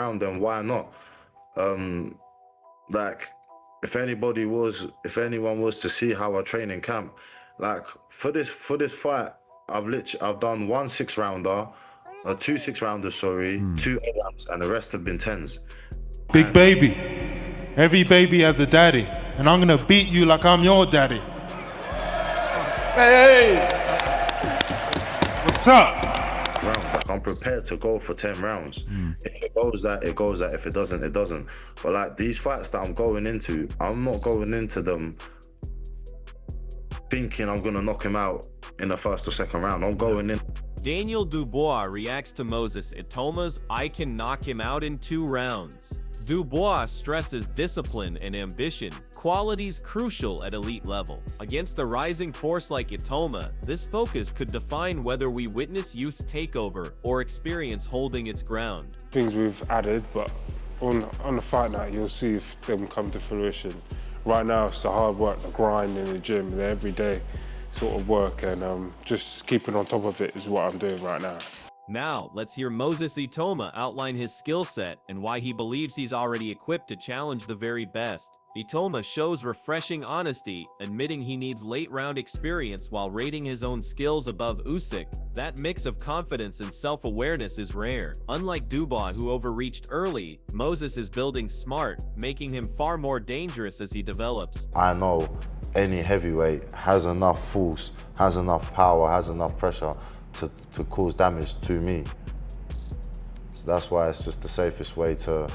round, then why not? Like, if anyone was to see how I train in camp, like for this fight, I've done one 6-rounder, two 6-rounders, sorry, two 8-rounds, and the rest have been 10s. Big baby, every baby has a daddy, and I'm gonna beat you like I'm your daddy. Hey, what's up? Rounds, like I'm prepared to go for 10 rounds. If it goes that, it goes that. If it doesn't, it doesn't. But like these fights that I'm going into, I'm not going into them thinking I'm gonna knock him out in the first or second round. I'm going in. Daniel Dubois reacts to Moses Itauma's "I can knock him out in 2 rounds." Dubois stresses discipline and ambition, qualities crucial at elite level. Against a rising force like Itauma, this focus could define whether we witness youth's takeover or experience holding its ground. Things we've added, but on the fight night, you'll see if them come to fruition. Right now, it's the hard work, the grind in the gym, the everyday sort of work, and just keeping on top of it is what I'm doing right now. Now, let's hear Moses Itauma outline his skill set and why he believes he's already equipped to challenge the very best. Itauma shows refreshing honesty, admitting he needs late-round experience while rating his own skills above Usyk. That mix of confidence and self-awareness is rare. Unlike Dubois, who overreached early, Moses is building smart, making him far more dangerous as he develops. I know any heavyweight has enough force, has enough power, has enough pressure to cause damage to me. So that's why it's just the safest way to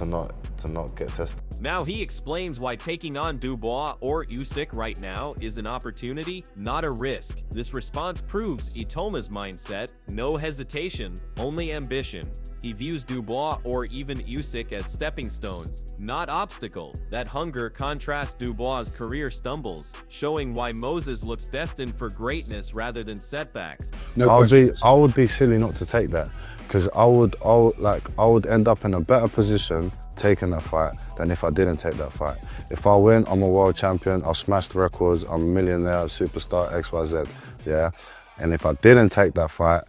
not get tested. Now he explains why taking on Dubois or Usyk right now is an opportunity, not a risk. This response proves Itauma's mindset: no hesitation, only ambition. He views Dubois or even Usyk as stepping stones, not obstacle. That hunger contrasts Dubois' career stumbles, showing why Moses looks destined for greatness rather than setbacks. I would be silly not to take that, because I would end up in a better position taking that fight than if I didn't take that fight. If I win, I'm a world champion, I'll smash the records, I'm a millionaire, superstar, XYZ, yeah? And if I didn't take that fight,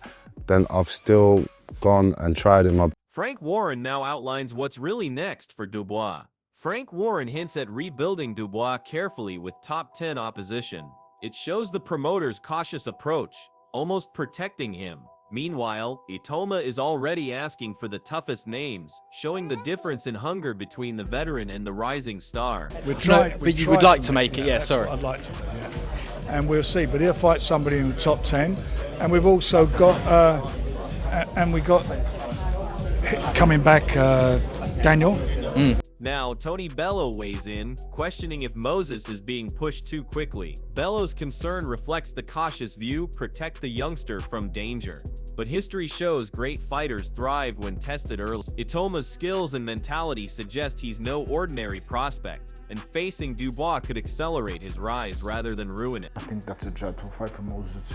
then I've still gone and tried in my... Frank Warren now outlines what's really next for Dubois. Frank Warren hints at rebuilding Dubois carefully with top 10 opposition. It shows the promoter's cautious approach, almost protecting him. Meanwhile, Itauma is already asking for the toughest names, showing the difference in hunger between the veteran and the rising star. But you would like to make it, yeah, sorry. I'd like to do, yeah. And we'll see, but he'll fight somebody in the top 10. And we've also got, coming back, Daniel. Now, Tony Bello weighs in, questioning if Moses is being pushed too quickly. Bello's concern reflects the cautious view: protect the youngster from danger. But history shows great fighters thrive when tested early. Itauma's skills and mentality suggest he's no ordinary prospect, and facing Dubois could accelerate his rise rather than ruin it. I think that's a dreadful fight for Moses.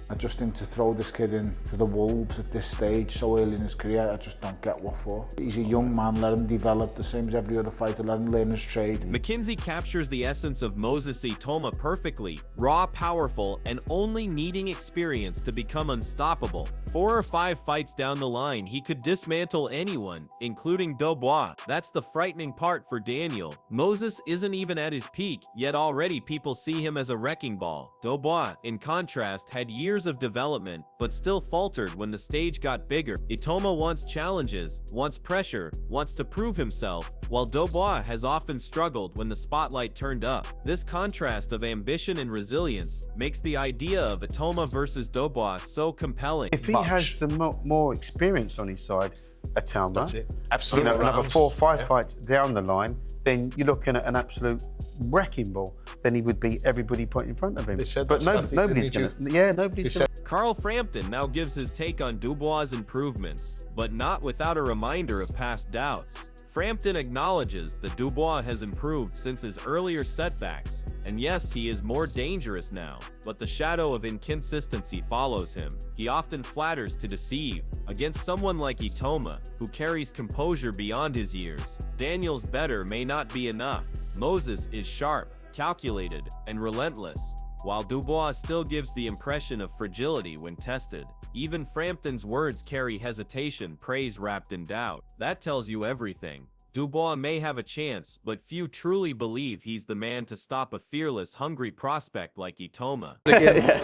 I just think to throw this kid into the wolves at this stage so early in his career, I just don't get what for. He's a young man, let him develop the same as every other fighter, let him learn his trade. McKinsey captures the essence of Moses Itauma perfectly: raw, powerful, and only needing experience to become unstoppable. 4 or 5 fights down the line, he could dismantle anyone, including Dubois. That's the frightening part for Daniel. Moses isn't even at his peak, yet already people see him as a wrecking ball. Dubois, in contrast, had years of development, but still faltered when the stage got bigger. Itauma wants challenges, wants pressure, wants to prove himself, while Dubois has often struggled when the spotlight turned up. This contrast of ambition and resilience makes the idea of Itauma versus Dubois so compelling. If he has the more experience on his side, Itauma, Absolutely. another 4 or 5 fights down the line, then you're looking at an absolute wrecking ball. Then he would beat everybody put in front of him. But nobody's going to. Yeah, nobody's going to. Carl Frampton now gives his take on Dubois' improvements, but not without a reminder of past doubts. Frampton acknowledges that Dubois has improved since his earlier setbacks, and yes, he is more dangerous now, but the shadow of inconsistency follows him. He often flatters to deceive. Against someone like Itauma, who carries composure beyond his years, Daniel's better may not be enough. Moses is sharp, calculated, and relentless, while Dubois still gives the impression of fragility when tested. Even Frampton's words carry hesitation, praise wrapped in doubt. That tells you everything. Dubois may have a chance, but few truly believe he's the man to stop a fearless, hungry prospect like Itauma.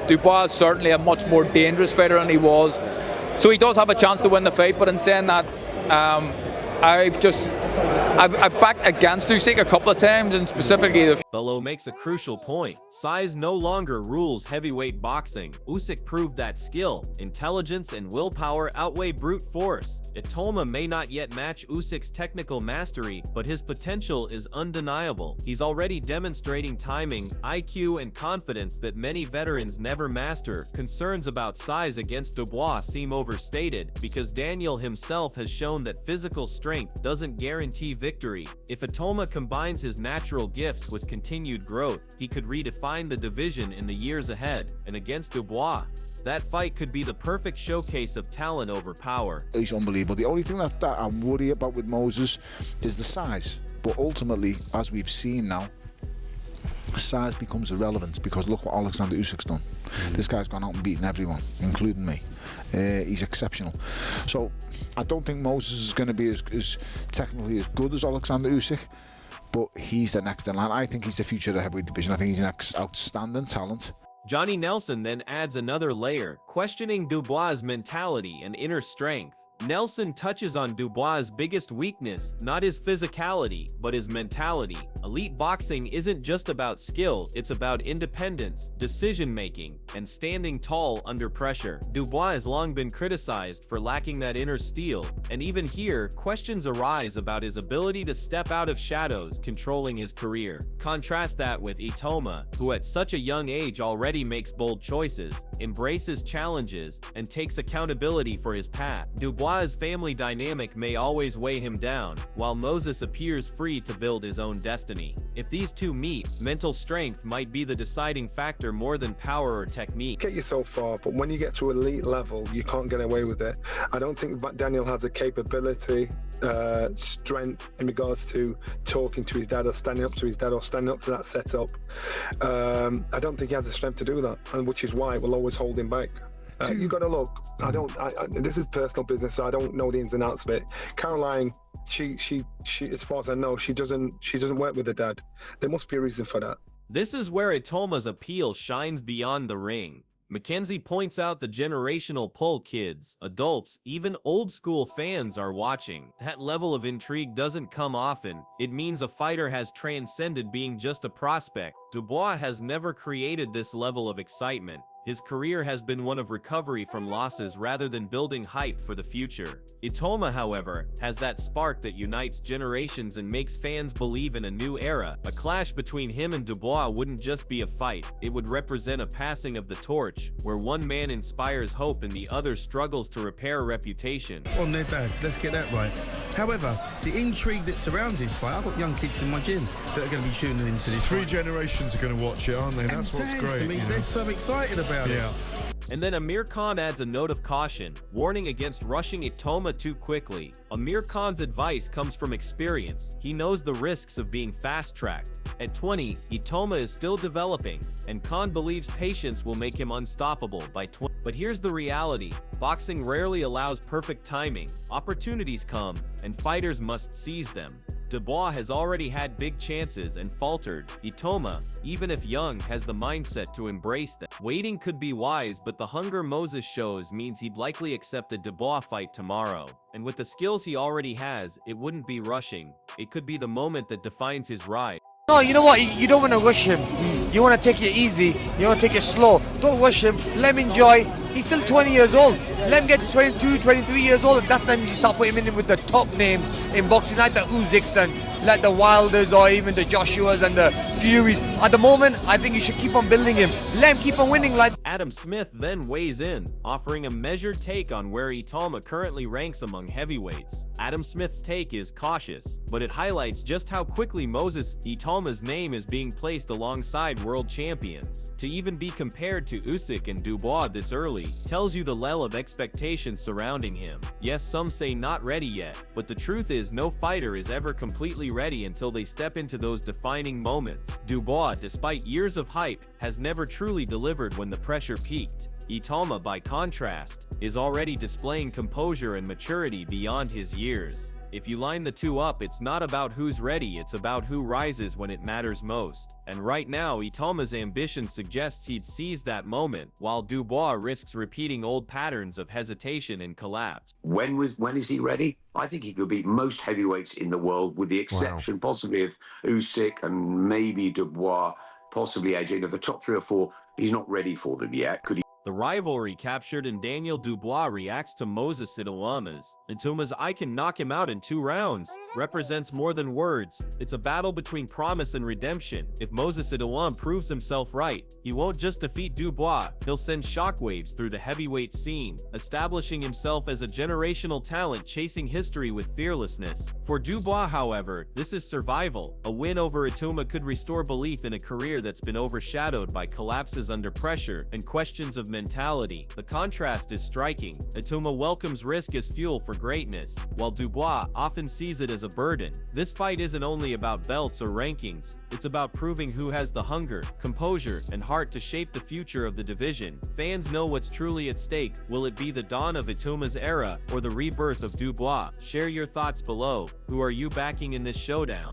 Dubois is certainly a much more dangerous fighter than he was. So he does have a chance to win the fight, but in saying that, I've backed against Usyk a couple of times, and specifically the Bello makes a crucial point. Size no longer rules heavyweight boxing. Usyk proved that skill, intelligence, and willpower outweigh brute force. Itauma may not yet match Usyk's technical mastery, but his potential is undeniable. He's already demonstrating timing, IQ, and confidence that many veterans never master. Concerns about size against Dubois seem overstated, because Daniel himself has shown that physical strength doesn't guarantee victory. If Itauma combines his natural gifts with continued growth, he could redefine the division in the years ahead. And against Dubois, that fight could be the perfect showcase of talent over power. He's unbelievable. The only thing that I worry about with Moses is the size. But ultimately, as we've seen now, size becomes irrelevant, because look what Alexander Usyk's done. This guy's gone out and beaten everyone, including me. He's exceptional. So I don't think Moses is going to be as technically as good as Alexander Usyk, but he's the next in line. I think he's the future of the heavyweight division. I think he's an outstanding talent. Johnny Nelson then adds another layer, questioning Dubois' mentality and inner strength. Nelson touches on Dubois' biggest weakness, not his physicality, but his mentality. Elite boxing isn't just about skill, it's about independence, decision-making, and standing tall under pressure. Dubois has long been criticized for lacking that inner steel, and even here, questions arise about his ability to step out of shadows, controlling his career. Contrast that with Itauma, who at such a young age already makes bold choices, embraces challenges, and takes accountability for his path. Dubois' family dynamic may always weigh him down, while Moses appears free to build his own destiny. If these two meet, mental strength might be the deciding factor more than power or technique. Get you so far, but when you get to elite level, you can't get away with it. I don't think Daniel has the capability, strength in regards to talking to his dad or standing up to his dad or standing up to that setup. I don't think he has the strength to do that, and which is why it will always hold him back. You got to look. This is personal business, so I don't know the ins and outs of it. Caroline, she, as far as I know, she doesn't work with her dad. There must be a reason for that. This is where Itauma's appeal shines beyond the ring. Mackenzie points out the generational pull. Kids, adults, even old-school fans are watching. That level of intrigue doesn't come often. It means a fighter has transcended being just a prospect. Dubois has never created this level of excitement. His career has been one of recovery from losses rather than building hype for the future. Itauma, however, has that spark that unites generations and makes fans believe in a new era. A clash between him and Dubois wouldn't just be a fight, it would represent a passing of the torch, where one man inspires hope and the other struggles to repair a reputation. On their dads, let's get that right. However, the intrigue that surrounds this fight, I've got young kids in my gym that are going to be tuning into this Three fight. generations are going to watch it, aren't they? That's what's great. To me, they're so excited about it. And then Amir Khan adds a note of caution, warning against rushing Itauma too quickly. Amir Khan's advice comes from experience. He knows the risks of being fast-tracked. At 20, Itauma is still developing, and Khan believes patience will make him unstoppable by 20. But here's the reality. Boxing rarely allows perfect timing. Opportunities come, and fighters must seize them. Dubois has already had big chances and faltered. Itauma, even if young, has the mindset to embrace them. Waiting could be wise, but the hunger Moses shows means he'd likely accept a Dubois fight tomorrow. And with the skills he already has, it wouldn't be rushing. It could be the moment that defines his rise. No, you know what? You don't want to rush him. You want to take it easy. You want to take it slow. Don't rush him. Let him enjoy. He's still 20 years old. Let him get to 22, 23 years old, and that's then you start putting him in with the top names in boxing, like the Usyks and like the Wilders or even the Joshuas and the Furies. At the moment, I think you should keep on building him. Let him keep on winning like... Adam Smith then weighs in, offering a measured take on where Itauma currently ranks among heavyweights. Adam Smith's take is cautious, but it highlights just how quickly Itauma's name is being placed alongside world champions. To even be compared to Usyk and Dubois this early tells you the level of expectations surrounding him. Yes, some say not ready yet, but the truth is no fighter is ever completely ready until they step into those defining moments. Dubois, despite years of hype, has never truly delivered when the pressure peaked. Itauma, by contrast, is already displaying composure and maturity beyond his years. If you line the two up, it's not about who's ready, it's about who rises when it matters most. And right now, Itauma's ambition suggests he'd seize that moment, while Dubois risks repeating old patterns of hesitation and collapse. When is he ready? I think he could beat most heavyweights in the world, with the exception possibly of Usyk and maybe Dubois, possibly edging. Of the top 3 or 4, he's not ready for them yet. Could he? The rivalry captured, and Daniel Dubois reacts to Moses Itauma's. Itauma's "I can knock him out in 2 rounds" represents more than words. It's a battle between promise and redemption. If Moses Itauma proves himself right, he won't just defeat Dubois, he'll send shockwaves through the heavyweight scene, establishing himself as a generational talent chasing history with fearlessness. For Dubois, however, this is survival. A win over Itauma could restore belief in a career that's been overshadowed by collapses under pressure and questions of mentality. The contrast is striking. Itauma welcomes risk as fuel for greatness, while Dubois often sees it as a burden. This fight isn't only about belts or rankings, it's about proving who has the hunger, composure, and heart to shape the future of the division. Fans know what's truly at stake. Will it be the dawn of Itauma's era or the rebirth of Dubois? Share your thoughts below. Who are you backing in this showdown?